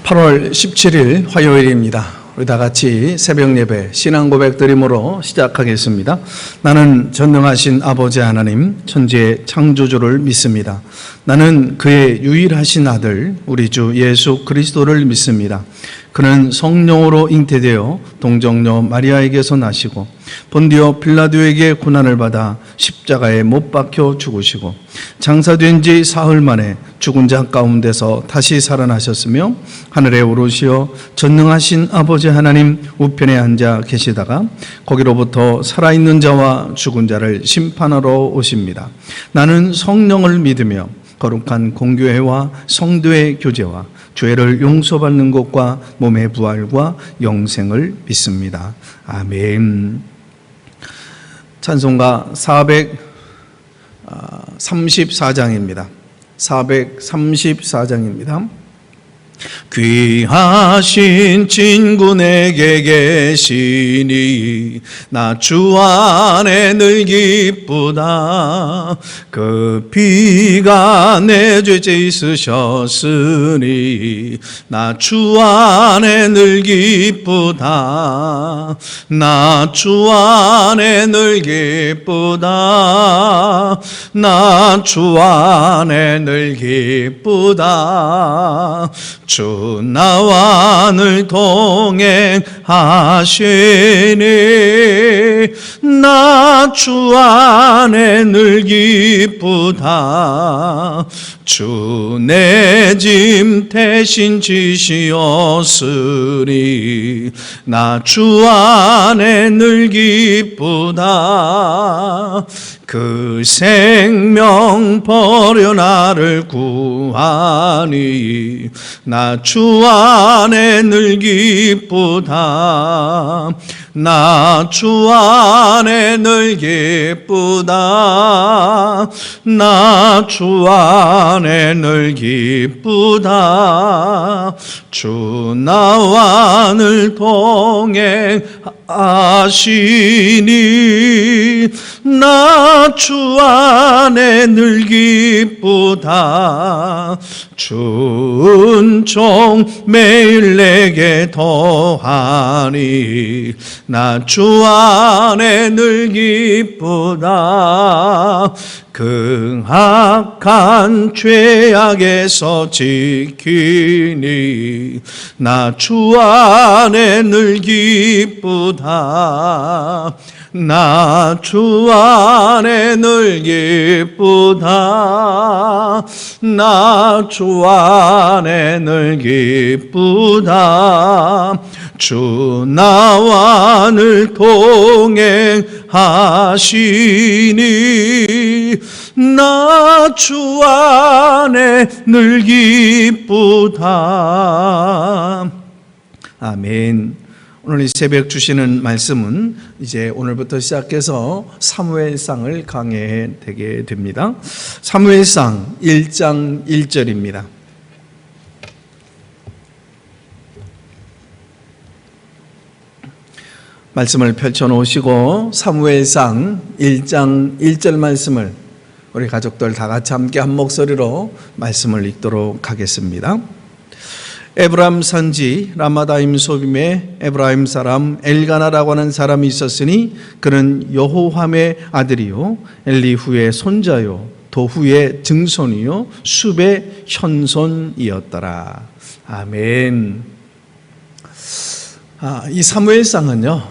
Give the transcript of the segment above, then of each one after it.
(8월 17일) 화요일입니다. 우리 다 같이 새벽 예배 신앙 고백 드림으로 시작하겠습니다. 나는 전능하신 아버지 하나님 천지의 창조주를 믿습니다. 나는 그의 유일하신 아들 우리 주 예수 그리스도를 믿습니다. 그는 성령으로 잉태되어 동정녀 마리아에게서 나시고 본디오 빌라도에게 고난을 받아 십자가에 못 박혀 죽으시고 장사된 지 사흘 만에 죽은 자 가운데서 다시 살아나셨으며 하늘에 오르시어 전능하신 아버지 하나님 우편에 앉아 계시다가 거기로부터 살아있는 자와 죽은 자를 심판하러 오십니다. 나는 성령을 믿으며 거룩한 공교회와 성도의 교제와 죄를 용서받는 것과 몸의 부활과 영생을 믿습니다. 아멘. 찬송가 434장입니다. 434장입니다. 귀하신 친구 내게 계시니 나 주 안에 늘 기쁘다. 그 피가 내 죄째 있으셨으니 나 주 안에 늘 기쁘다. 나 주 안에 늘 기쁘다. 나 주 안에 늘 기쁘다. 주 나와 늘 동행하시니 나 주 안에 늘 기쁘다. 주 내 짐 대신 지시었으니 나 주 안에 늘 기쁘다. 그 생명 버려 나를 구하니 나 주 안에 늘 기쁘다. 나 주 안에 늘 기쁘다. 나 주 안에 늘 기쁘다. 주 나와 늘 동행하시니 나 주 안에 늘 기쁘다. 주 은총 매일 내게 더하니 나 주 안에 늘 기쁘다. 극악한 죄악에서 지키니 나 주 안에 늘 기쁘다. 나 주 안에 늘 기쁘다. 나 주 안에 늘 기쁘다. 주 나와 늘 동행하시니 나 주 안에 늘 기쁘다. 아멘. 오늘 이 새벽 주시는 말씀은 이제 오늘부터 시작해서 사무엘상을 강해되게 됩니다. 사무엘상 1장 1절입니다. 말씀을 펼쳐놓으시고 사무엘상 1장 1절 말씀을 우리 가족들 다 같이 함께 한 목소리로 말씀을 읽도록 하겠습니다. 에브라임 산지 라마다임 소빔에 에브라임 사람 엘가나라고 하는 사람이 있었으니 그는 여호함의 아들이요 엘리후의 손자요 도후의 증손이요 숲의 현손이었더라. 아멘. 이 사무엘상은요,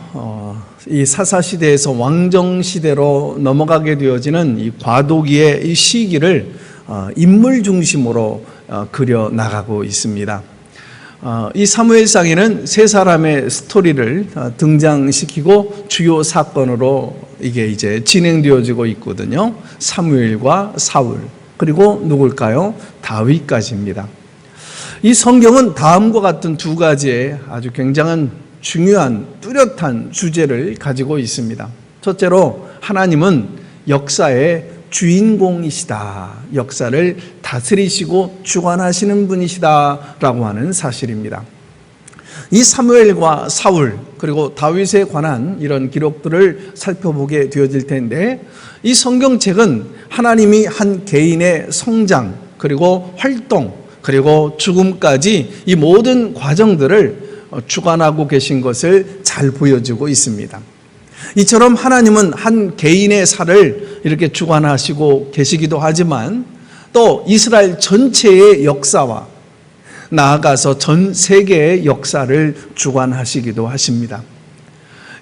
이 사사시대에서 왕정시대로 넘어가게 되어지는 이 과도기의 이 시기를 인물 중심으로 그려 나가고 있습니다. 이 사무엘상에는 세 사람의 스토리를 등장시키고 주요 사건으로 이게 이제 진행되어지고 있거든요. 사무엘과 사울, 그리고 누굴까요? 다윗까지입니다. 이 성경은 다음과 같은 두 가지의 아주 굉장한 중요한 뚜렷한 주제를 가지고 있습니다. 첫째로 하나님은 역사의 주인공이시다. 역사를 다스리시고 주관하시는 분이시다라고 하는 사실입니다. 이 사무엘과 사울 그리고 다윗에 관한 이런 기록들을 살펴보게 되어질 텐데 이 성경책은 하나님이 한 개인의 성장 그리고 활동 그리고 죽음까지 이 모든 과정들을 주관하고 계신 것을 잘 보여주고 있습니다. 이처럼 하나님은 한 개인의 살을 이렇게 주관하시고 계시기도 하지만 또 이스라엘 전체의 역사와 나아가서 전 세계의 역사를 주관하시기도 하십니다.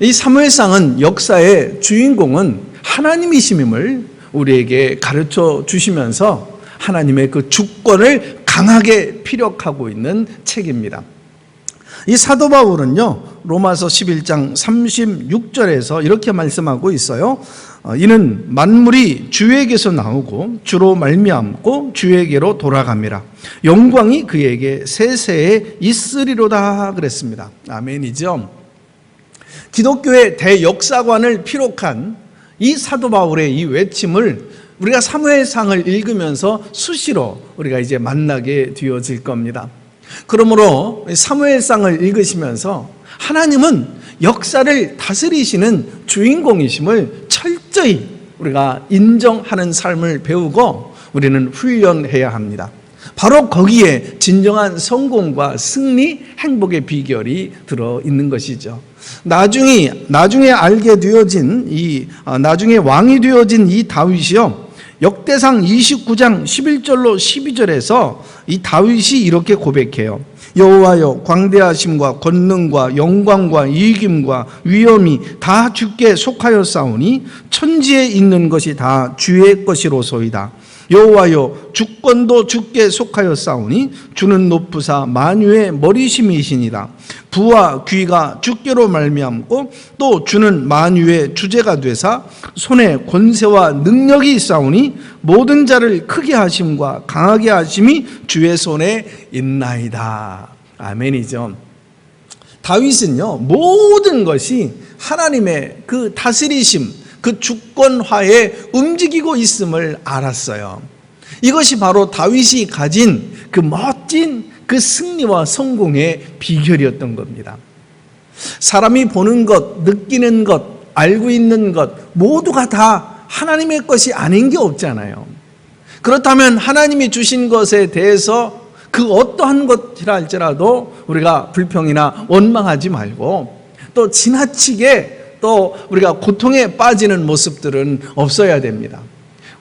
이 사무엘상은 역사의 주인공은 하나님이심을 우리에게 가르쳐 주시면서 하나님의 그 주권을 강하게 피력하고 있는 책입니다. 이 사도 바울은요, 로마서 11장 36절에서 이렇게 말씀하고 있어요. 이는 만물이 주에게서 나오고 주로 말미암고 주에게로 돌아갑니다. 영광이 그에게 세세에 있으리로다 그랬습니다. 아멘이죠. 기독교의 대역사관을 피력한 이 사도 바울의 이 외침을 우리가 사무엘상을 읽으면서 수시로 우리가 이제 만나게 되어질 겁니다. 그러므로 사무엘상을 읽으시면서 하나님은 역사를 다스리시는 주인공이심을 철저히 우리가 인정하는 삶을 배우고 우리는 훈련해야 합니다. 바로 거기에 진정한 성공과 승리, 행복의 비결이 들어있는 것이죠. 나중에 알게 되어진 나중에 왕이 되어진 이 다윗이요, 역대상 29장 11절로 12절에서 이 다윗이 이렇게 고백해요. 여호와여, 광대하심과 권능과 영광과 이김과 위엄이 다 주께 속하였사오니 천지에 있는 것이 다 주의 것이로소이다. 여호와여, 주권도 주께 속하였사오니 주는 높으사 만유의 머리심이시니라. 부와 귀가 주께로 말미암고 또 주는 만유의 주제가 되사 손에 권세와 능력이 있사오니 모든 자를 크게 하심과 강하게 하심이 주의 손에 있나이다. 아멘이죠. 다윗은요, 모든 것이 하나님의 그 다스리심, 그 주권화에 움직이고 있음을 알았어요. 이것이 바로 다윗이 가진 그 멋진 그 승리와 성공의 비결이었던 겁니다. 사람이 보는 것, 느끼는 것, 알고 있는 것 모두가 다 하나님의 것이 아닌 게 없잖아요. 그렇다면 하나님이 주신 것에 대해서 그 어떠한 것이라 할지라도 우리가 불평이나 원망하지 말고 또 지나치게 또 우리가 고통에 빠지는 모습들은 없어야 됩니다.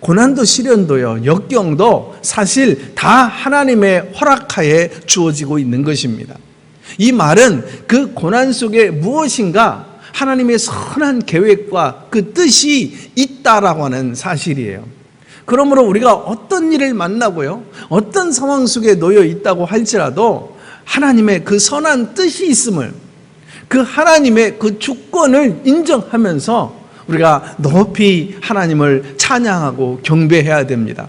고난도 시련도요, 역경도 사실 다 하나님의 허락하에 주어지고 있는 것입니다. 이 말은 그 고난 속에 무엇인가 하나님의 선한 계획과 그 뜻이 있다라고 하는 사실이에요. 그러므로 우리가 어떤 일을 만나고요, 어떤 상황 속에 놓여 있다고 할지라도 하나님의 그 선한 뜻이 있음을, 그 하나님의 그 주권을 인정하면서 우리가 높이 하나님을 찬양하고 경배해야 됩니다.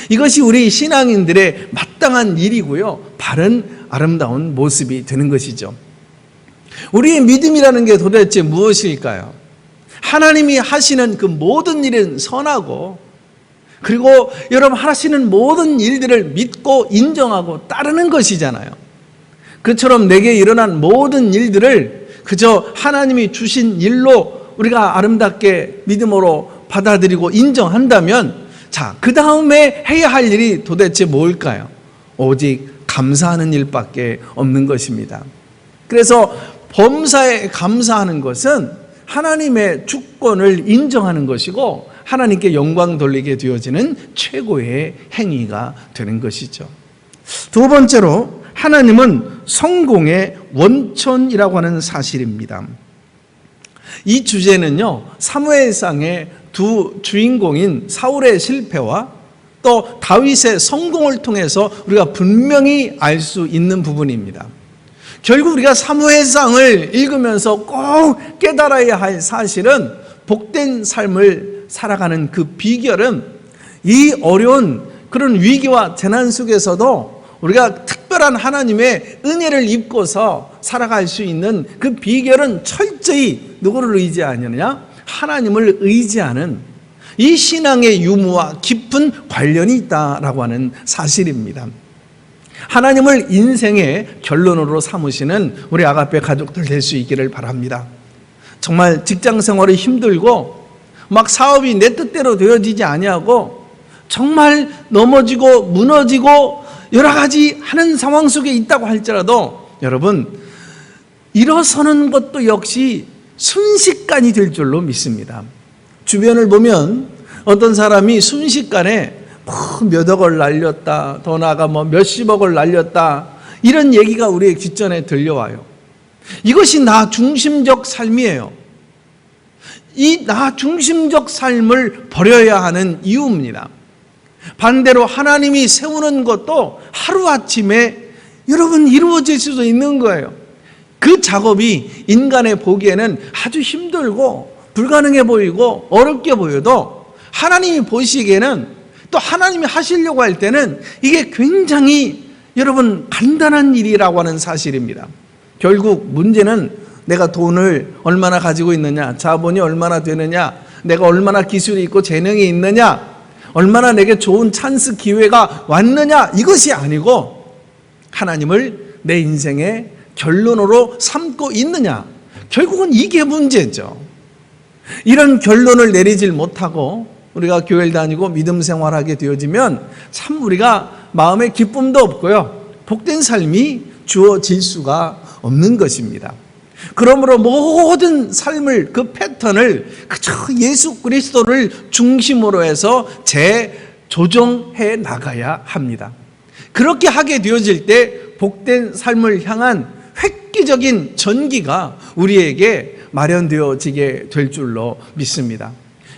이것이 우리 신앙인들의 마땅한 일이고요, 바른 아름다운 모습이 되는 것이죠. 우리의 믿음이라는 게 도대체 무엇일까요? 하나님이 하시는 그 모든 일은 선하고, 그리고 여러분 하시는 모든 일들을 믿고 인정하고 따르는 것이잖아요. 그처럼 내게 일어난 모든 일들을 그저 하나님이 주신 일로 우리가 아름답게 믿음으로 받아들이고 인정한다면, 자, 그 다음에 해야 할 일이 도대체 뭘까요? 오직 감사하는 일밖에 없는 것입니다. 그래서 범사에 감사하는 것은 하나님의 주권을 인정하는 것이고 하나님께 영광 돌리게 되어지는 최고의 행위가 되는 것이죠. 두 번째로 하나님은 성공의 원천이라고 하는 사실입니다. 이 주제는요, 사무엘상의 두 주인공인 사울의 실패와 또 다윗의 성공을 통해서 우리가 분명히 알 수 있는 부분입니다. 결국 우리가 사무엘상을 읽으면서 꼭 깨달아야 할 사실은, 복된 삶을 살아가는 그 비결은 이 어려운 그런 위기와 재난 속에서도 우리가 특별한 하나님의 은혜를 입고서 살아갈 수 있는 그 비결은 철저히 누구를 의지하느냐? 하나님을 의지하는 이 신앙의 유무와 깊은 관련이 있다라고 하는 사실입니다. 하나님을 인생의 결론으로 삼으시는 우리 아가페 가족들 될 수 있기를 바랍니다. 정말 직장 생활이 힘들고 막 사업이 내 뜻대로 되어지지 아니하고 정말 넘어지고 무너지고 여러 가지 하는 상황 속에 있다고 할지라도 여러분, 일어서는 것도 역시 순식간이 될 줄로 믿습니다. 주변을 보면 어떤 사람이 순식간에 몇억을 날렸다, 더 나아가 몇십억을 날렸다, 이런 얘기가 우리의 귓전에 들려와요. 이것이 나 중심적 삶이에요. 이 나 중심적 삶을 버려야 하는 이유입니다. 반대로 하나님이 세우는 것도 하루아침에 여러분 이루어질 수도 있는 거예요. 그 작업이 인간의 보기에는 아주 힘들고 불가능해 보이고 어렵게 보여도 하나님이 보시기에는, 또 하나님이 하시려고 할 때는 이게 굉장히 여러분 간단한 일이라고 하는 사실입니다. 결국 문제는 내가 돈을 얼마나 가지고 있느냐, 자본이 얼마나 되느냐, 내가 얼마나 기술이 있고 재능이 있느냐, 얼마나 내게 좋은 찬스 기회가 왔느냐, 이것이 아니고 하나님을 내 인생의 결론으로 삼고 있느냐, 결국은 이게 문제죠. 이런 결론을 내리질 못하고 우리가 교회를 다니고 믿음 생활하게 되어지면 참 우리가 마음에 기쁨도 없고요, 복된 삶이 주어질 수가 없는 것입니다. 그러므로 모든 삶을, 그 패턴을 그저 예수 그리스도를 중심으로 해서 재조정해 나가야 합니다. 그렇게 하게 되어질 때 복된 삶을 향한 획기적인 전기가 우리에게 마련되어지게 될 줄로 믿습니다.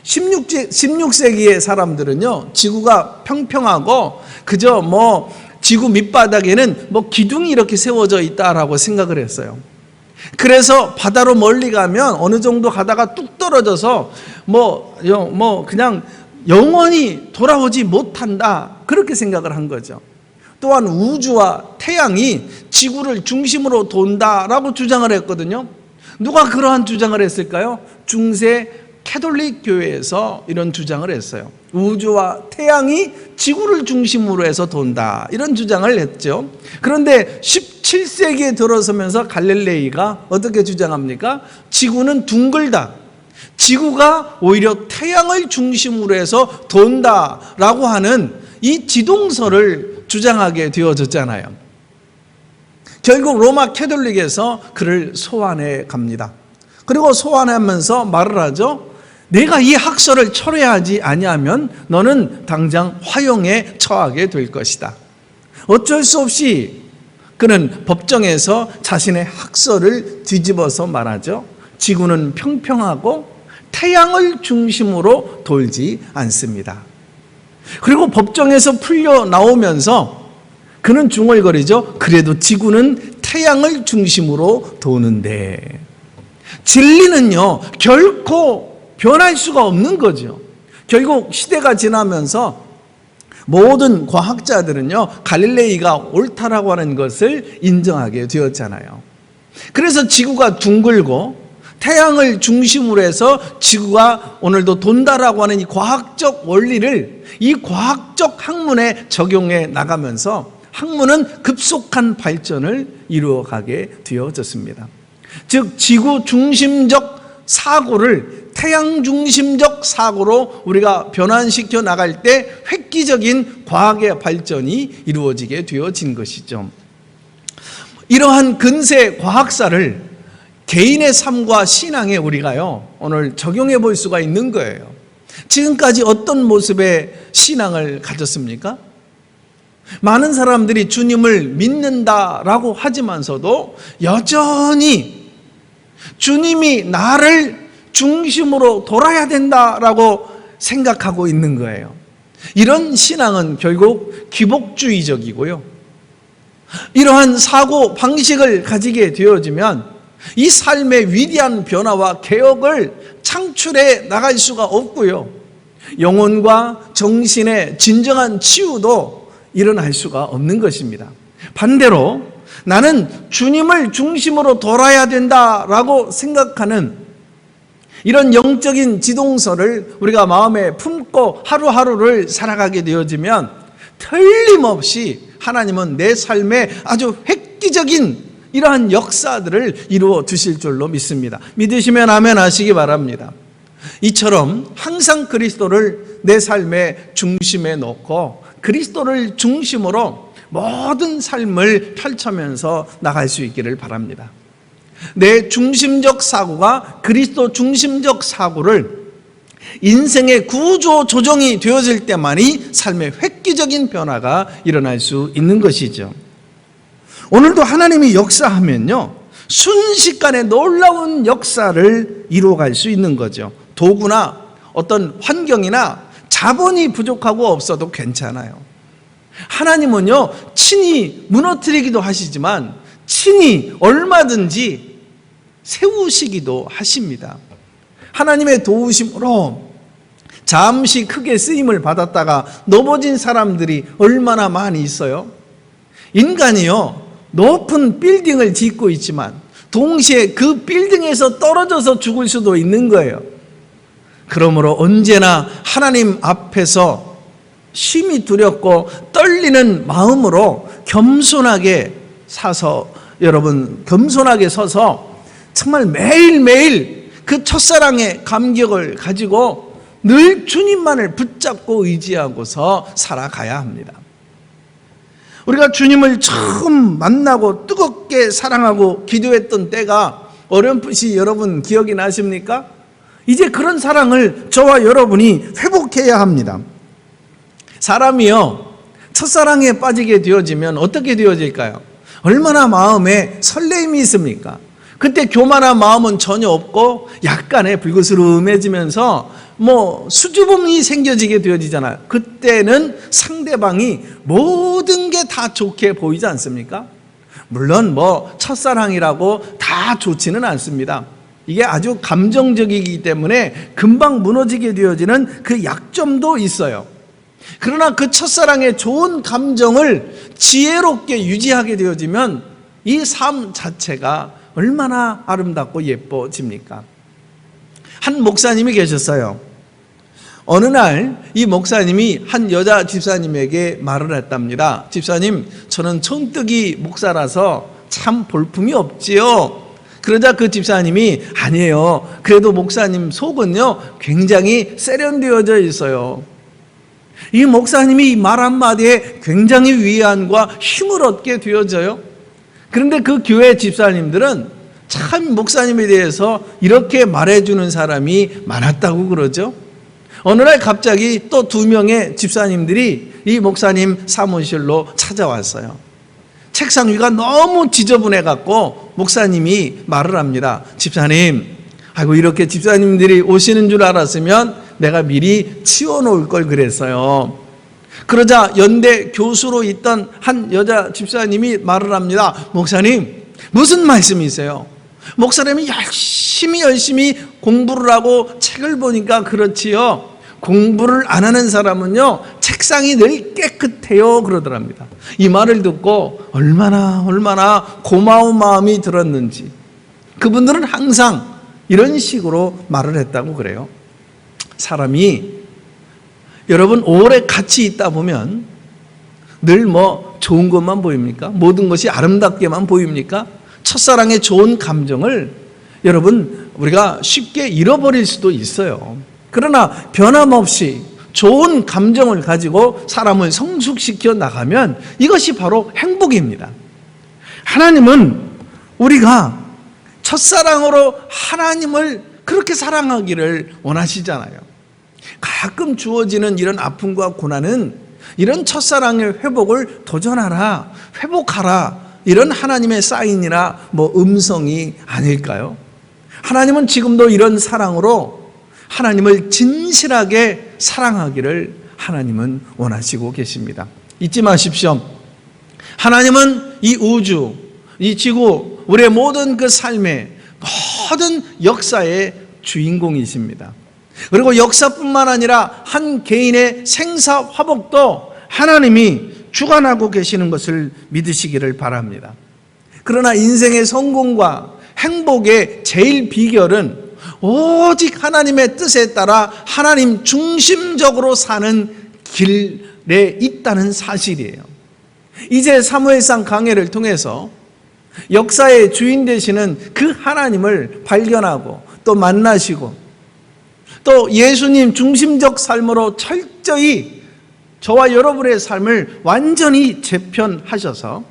16세기의 사람들은요, 지구가 평평하고 그저 지구 밑바닥에는 기둥이 이렇게 세워져 있다라고 생각을 했어요. 그래서 바다로 멀리 가면 어느 정도 가다가 뚝 떨어져서 그냥 영원히 돌아오지 못한다, 그렇게 생각을 한 거죠. 또한 우주와 태양이 지구를 중심으로 돈다라고 주장을 했거든요. 누가 그러한 주장을 했을까요? 중세 캐톨릭 교회에서 이런 주장을 했어요. 우주와 태양이 지구를 중심으로 해서 돈다, 이런 주장을 했죠. 그런데 17세기에 들어서면서 갈릴레이가 어떻게 주장합니까? 지구는 둥글다. 지구가 오히려 태양을 중심으로 해서 돈다라고 하는 이 지동설을 주장하게 되어졌잖아요. 결국 로마 캐톨릭에서 그를 소환해 갑니다. 그리고 소환하면서 말을 하죠. 내가 이 학설을 철회하지 아니하면 너는 당장 화형에 처하게 될 것이다. 어쩔 수 없이 그는 법정에서 자신의 학설을 뒤집어서 말하죠. 지구는 평평하고 태양을 중심으로 돌지 않습니다. 그리고 법정에서 풀려 나오면서 그는 중얼거리죠. 그래도 지구는 태양을 중심으로 도는데 진리는요 결코 변할 수가 없는 거죠. 결국 시대가 지나면서 모든 과학자들은요 갈릴레이가 옳다라고 하는 것을 인정하게 되었잖아요. 그래서 지구가 둥글고 태양을 중심으로 해서 지구가 오늘도 돈다라고 하는 이 과학적 원리를 이 과학적 학문에 적용해 나가면서 학문은 급속한 발전을 이루어가게 되어졌습니다. 즉 지구 중심적 사고를 태양 중심적 사고로 우리가 변환시켜 나갈 때 획기적인 과학의 발전이 이루어지게 되어진 것이죠. 이러한 근세 과학사를 개인의 삶과 신앙에 우리가요 오늘 적용해 볼 수가 있는 거예요. 지금까지 어떤 모습의 신앙을 가졌습니까? 많은 사람들이 주님을 믿는다라고 하지만서도 여전히 주님이 나를 중심으로 돌아야 된다라고 생각하고 있는 거예요. 이런 신앙은 결국 기복주의적이고요. 이러한 사고 방식을 가지게 되어지면 이 삶의 위대한 변화와 개혁을 창출해 나갈 수가 없고요. 영혼과 정신의 진정한 치유도 일어날 수가 없는 것입니다. 반대로 나는 주님을 중심으로 돌아야 된다라고 생각하는 이런 영적인 지동설을 우리가 마음에 품고 하루하루를 살아가게 되어지면 틀림없이 하나님은 내 삶에 아주 획기적인 이러한 역사들을 이루어 주실 줄로 믿습니다. 믿으시면 아멘 하시기 바랍니다. 이처럼 항상 그리스도를 내 삶의 중심에 놓고 그리스도를 중심으로 모든 삶을 펼쳐면서 나갈 수 있기를 바랍니다. 내 중심적 사고가 그리스도 중심적 사고를 인생의 구조 조정이 되어질 때만이 삶의 획기적인 변화가 일어날 수 있는 것이죠. 오늘도 하나님이 역사하면요 순식간에 놀라운 역사를 이루어갈 수 있는 거죠. 도구나 어떤 환경이나 자본이 부족하고 없어도 괜찮아요. 하나님은요 친히 무너뜨리기도 하시지만 친히 얼마든지 세우시기도 하십니다. 하나님의 도우심으로 잠시 크게 쓰임을 받았다가 넘어진 사람들이 얼마나 많이 있어요. 인간이요 높은 빌딩을 짓고 있지만 동시에 그 빌딩에서 떨어져서 죽을 수도 있는 거예요. 그러므로 언제나 하나님 앞에서 심히 두렵고 떨리는 마음으로 겸손하게 여러분 겸손하게 서서 정말 매일매일 그 첫사랑의 감격을 가지고 늘 주님만을 붙잡고 의지하고서 살아가야 합니다. 우리가 주님을 처음 만나고 뜨겁게 사랑하고 기도했던 때가 어렴풋이 여러분 기억이 나십니까? 이제 그런 사랑을 저와 여러분이 회복해야 합니다. 사람이요 첫사랑에 빠지게 되어지면 어떻게 되어질까요? 얼마나 마음에 설레임이 있습니까? 그때 교만한 마음은 전혀 없고 약간의 불그스름해지면서 수줍음이 생겨지게 되어지잖아요. 그때는 상대방이 모든 게 다 좋게 보이지 않습니까? 물론 첫사랑이라고 다 좋지는 않습니다. 이게 아주 감정적이기 때문에 금방 무너지게 되어지는 그 약점도 있어요. 그러나 그 첫사랑의 좋은 감정을 지혜롭게 유지하게 되어지면 이 삶 자체가 얼마나 아름답고 예뻐집니까? 한 목사님이 계셨어요. 어느 날 이 목사님이 한 여자 집사님에게 말을 했답니다. 집사님, 저는 천뜨기 목사라서 참 볼품이 없지요. 그러자 그 집사님이 아니에요. 그래도 목사님 속은요 굉장히 세련되어져 있어요. 이 목사님이 말 한마디에 굉장히 위안과 힘을 얻게 되어져요. 그런데 그 교회 집사님들은 참 목사님에 대해서 이렇게 말해주는 사람이 많았다고 그러죠. 어느 날 갑자기 또 2명의 집사님들이 이 목사님 사무실로 찾아왔어요. 책상 위가 너무 지저분해갖고 목사님이 말을 합니다. 집사님, 아이고 이렇게 집사님들이 오시는 줄 알았으면 내가 미리 치워놓을 걸 그랬어요. 그러자 연대 교수로 있던 한 여자 집사님이 말을 합니다. 목사님, 무슨 말씀이세요? 목사님이 열심히 공부를 하고 책을 보니까 그렇지요. 공부를 안 하는 사람은요 책상이 늘 깨끗해요 그러더랍니다. 이 말을 듣고 얼마나 고마운 마음이 들었는지 그분들은 항상 이런 식으로 말을 했다고 그래요. 사람이 여러분 오래 같이 있다 보면 늘 좋은 것만 보입니까? 모든 것이 아름답게만 보입니까? 첫사랑의 좋은 감정을 여러분 우리가 쉽게 잃어버릴 수도 있어요. 그러나 변함없이 좋은 감정을 가지고 사람을 성숙시켜 나가면 이것이 바로 행복입니다. 하나님은 우리가 첫사랑으로 하나님을 그렇게 사랑하기를 원하시잖아요. 가끔 주어지는 이런 아픔과 고난은 이런 첫사랑의 회복을 도전하라, 회복하라 이런 하나님의 사인이나 음성이 아닐까요? 하나님은 지금도 이런 사랑으로 하나님을 진실하게 사랑하기를 하나님은 원하시고 계십니다. 잊지 마십시오. 하나님은 이 우주, 이 지구, 우리의 모든 그 삶의 모든 역사의 주인공이십니다. 그리고 역사뿐만 아니라 한 개인의 생사화복도 하나님이 주관하고 계시는 것을 믿으시기를 바랍니다. 그러나 인생의 성공과 행복의 제일 비결은 오직 하나님의 뜻에 따라 하나님 중심적으로 사는 길에 있다는 사실이에요. 이제 사무엘상 강해를 통해서 역사의 주인 되시는 그 하나님을 발견하고 또 만나시고 또 예수님 중심적 삶으로 철저히 저와 여러분의 삶을 완전히 재편하셔서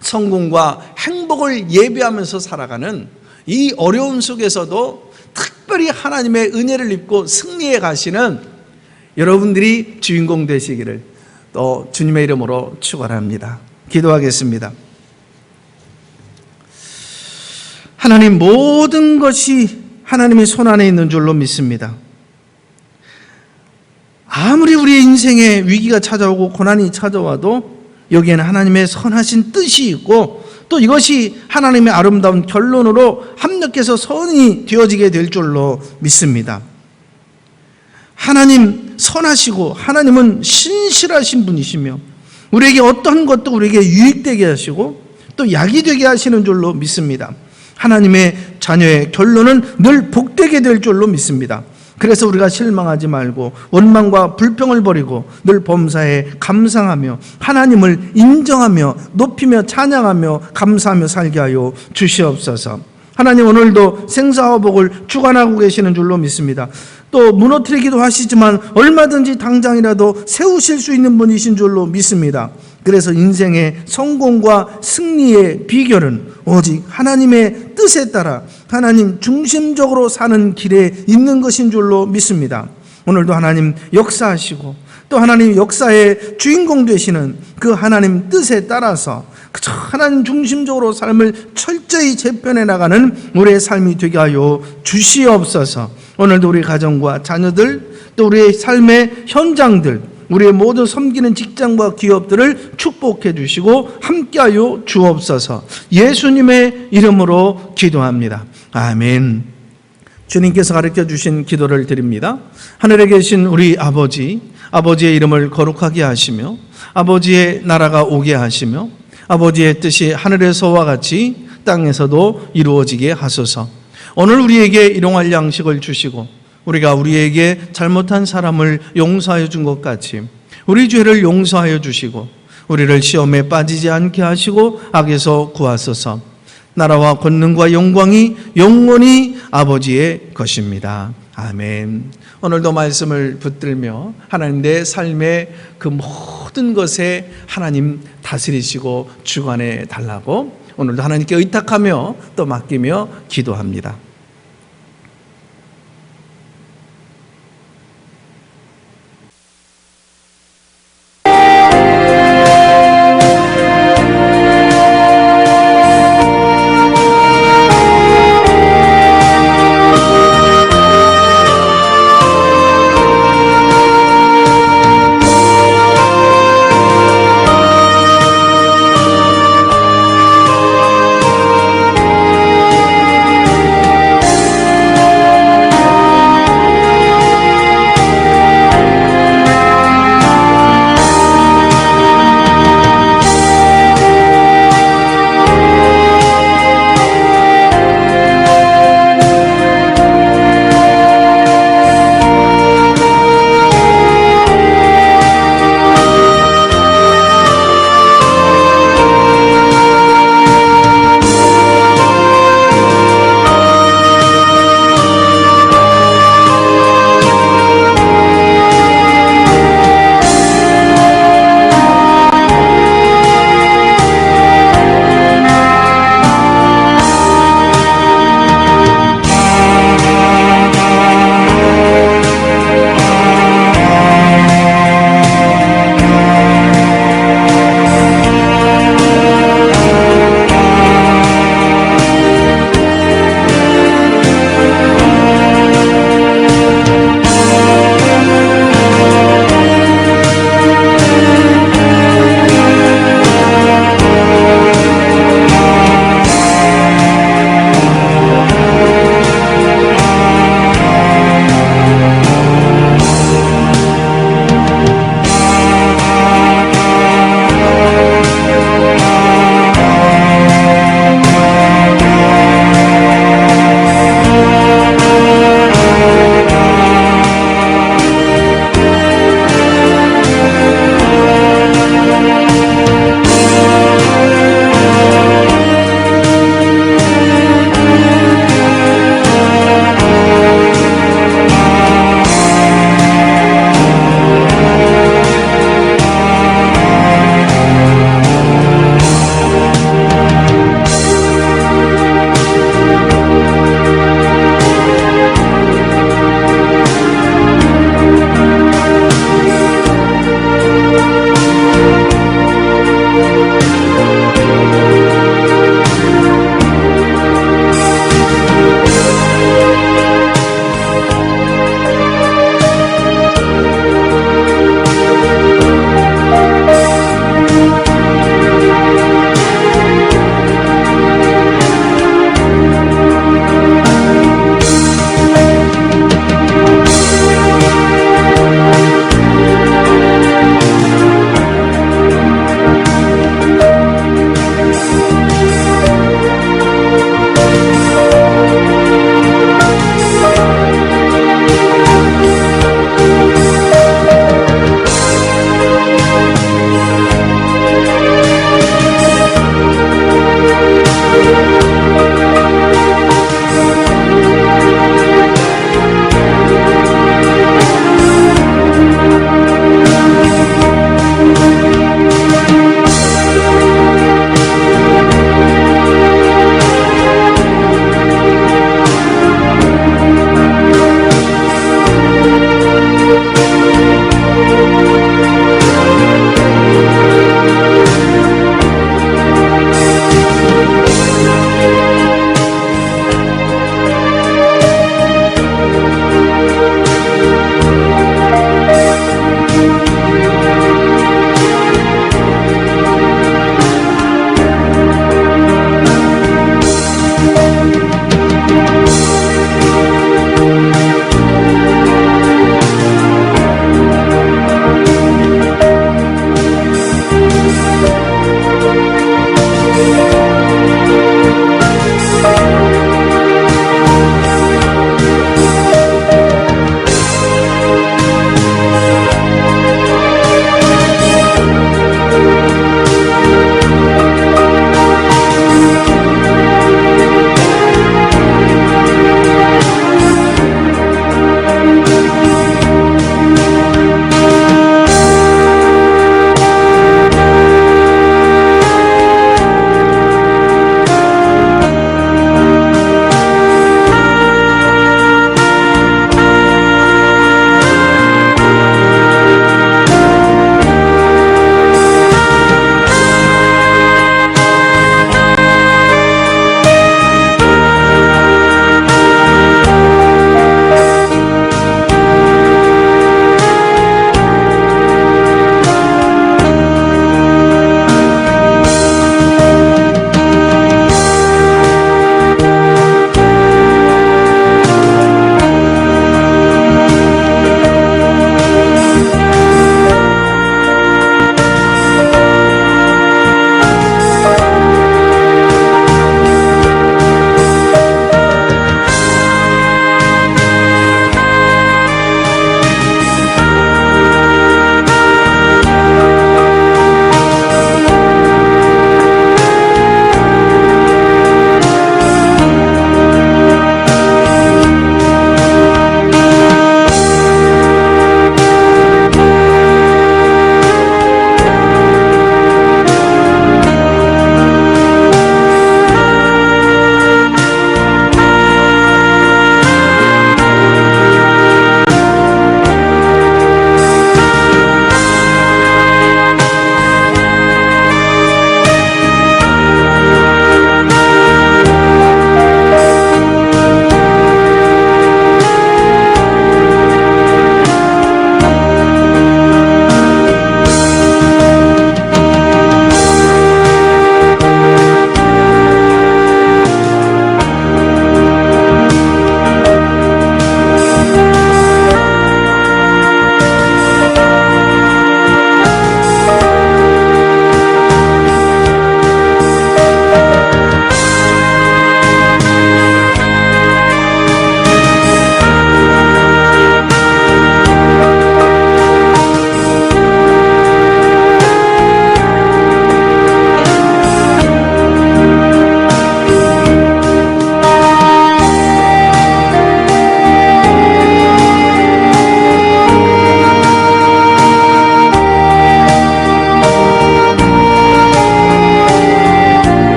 성공과 행복을 예배하면서 살아가는 이 어려움 속에서도 특별히 하나님의 은혜를 입고 승리해 가시는 여러분들이 주인공 되시기를 또 주님의 이름으로 축원합니다. 기도하겠습니다. 하나님, 모든 것이 하나님의 손 안에 있는 줄로 믿습니다. 아무리 우리의 인생에 위기가 찾아오고 고난이 찾아와도 여기에는 하나님의 선하신 뜻이 있고 또 이것이 하나님의 아름다운 결론으로 합력해서 선이 되어지게 될 줄로 믿습니다. 하나님 선하시고 하나님은 신실하신 분이시며 우리에게 어떤 것도 우리에게 유익되게 하시고 또 약이 되게 하시는 줄로 믿습니다. 하나님의 자녀의 결론은 늘 복되게 될 줄로 믿습니다. 그래서 우리가 실망하지 말고 원망과 불평을 버리고 늘 범사에 감상하며 하나님을 인정하며 높이며 찬양하며 감사하며 살게 하여 주시옵소서. 하나님, 오늘도 생사화복을 주관하고 계시는 줄로 믿습니다. 또 무너뜨리기도 하시지만 얼마든지 당장이라도 세우실 수 있는 분이신 줄로 믿습니다. 그래서 인생의 성공과 승리의 비결은 오직 하나님의 뜻에 따라 하나님 중심적으로 사는 길에 있는 것인 줄로 믿습니다. 오늘도 하나님 역사하시고 또 하나님 역사의 주인공 되시는 그 하나님 뜻에 따라서 하나님 중심적으로 삶을 철저히 재편해 나가는 우리의 삶이 되게 하여 주시옵소서. 오늘도 우리 가정과 자녀들 또 우리의 삶의 현장들 우리의 모든 섬기는 직장과 기업들을 축복해 주시고 함께하여 주옵소서. 예수님의 이름으로 기도합니다. 아멘. 주님께서 가르쳐 주신 기도를 드립니다. 하늘에 계신 우리 아버지, 아버지의 이름을 거룩하게 하시며 아버지의 나라가 오게 하시며 아버지의 뜻이 하늘에서와 같이 땅에서도 이루어지게 하소서. 오늘 우리에게 일용할 양식을 주시고 우리가 우리에게 잘못한 사람을 용서하여 준 것 같이 우리 죄를 용서하여 주시고 우리를 시험에 빠지지 않게 하시고 악에서 구하소서. 나라와 권능과 영광이 영원히 아버지의 것입니다. 아멘. 오늘도 말씀을 붙들며 하나님 내 삶의 그 모든 것에 하나님 다스리시고 주관해 달라고 오늘도 하나님께 의탁하며 또 맡기며 기도합니다.